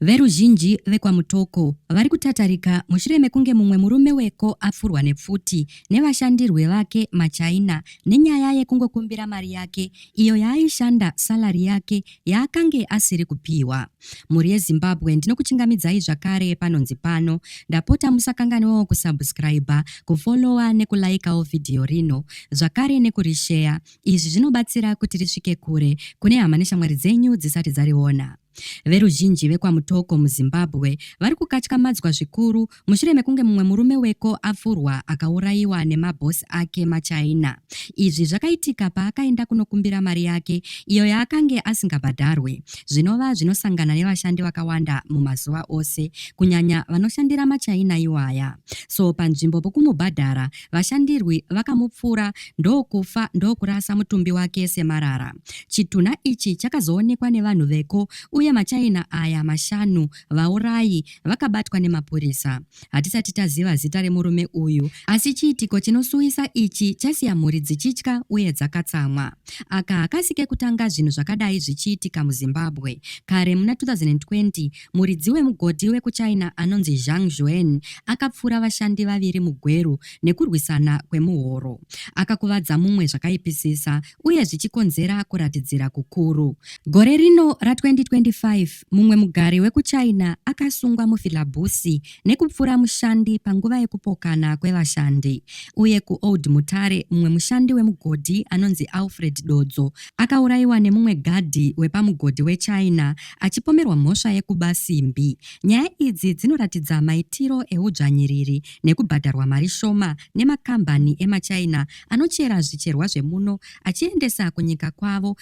Veruzhinji vekwamutoko vari kutatarika mushure mekunge mumwe murume weko apfurwa nepfuti nevashandirwe vake maChina nenyaya yekungokumbira mari yake iyo yaaishanda salari yake yaakange asiri kupiwa. Mhuri yeZimbabwe ndinokuchingamidzai zvakare panonzi pano. Ndapota musakanganwawo kusubscribe, kufollowa nekulaikawo vhidhiyo rino, zvakare nekurisheya. Izvi zvinobatsira kuti risvike kure kune hama neshamwari dzenyu dzisati dzariona. Veruzhinji vekwamutoko muZimbabwe vari kukatyamadzwa zvikuru mushure mekunge mumwe murume weko apfurwa akaurayiwa nemabhosi ake maChina. Izvi zvakaitika paakaenda kunokumbira mari yake iyo yaakange asingabhadharwe, zvinova zvinosangana nevashandi vakawanda mumazuva ose, kunyanya vanoshandira maChina iwaya. So panzvimbo pokumubhadhara, vashandirwi vakamupfura, ndokufa ndokurasa mutumbi wake semarara. Chitunha ichi chakazoonekwa nevanhu veko uye maChina aya 5 vaurayi vakabatwa nemapurisa. Hatisati taziva zita remurume uyu, asi chiitiko chinosuwisa ichi chasiya mhuri dzichitya uye dzakatsamwa. Aka hakasike kutanga zvinhu zvakadai zvichiitika muZimbabwe. Kare muna 2020 muridzi wemugodhi wekuChina anonzi Zhang Zhuan akapfura vashandi 2 mugweru nekurwisana kwemuhoro. Akakuvadza mumwe zvakaipisisa uye zvichikonzera kuratidzira kukuru. Gore rino ra2025 mumwe mugari wekuChina akasungwa mufilabhusi nekupfura mushandi panguva yekupokana kwevashandi. Uye kuOld Mutare mumwe mushandi wemugodhi anonzi Alfred Dodzo akaurayiwa nemumwe gadhi wepamugodhi weChina achipomerwa mhosva yekuba simbi. Nyaya idzi dzinoratidza maitiro eudzvanyiriri nekubhadharwa mari shoma nemakambani emaChina anochera zvicherwa zvemuno achiendesa kunyika kwavo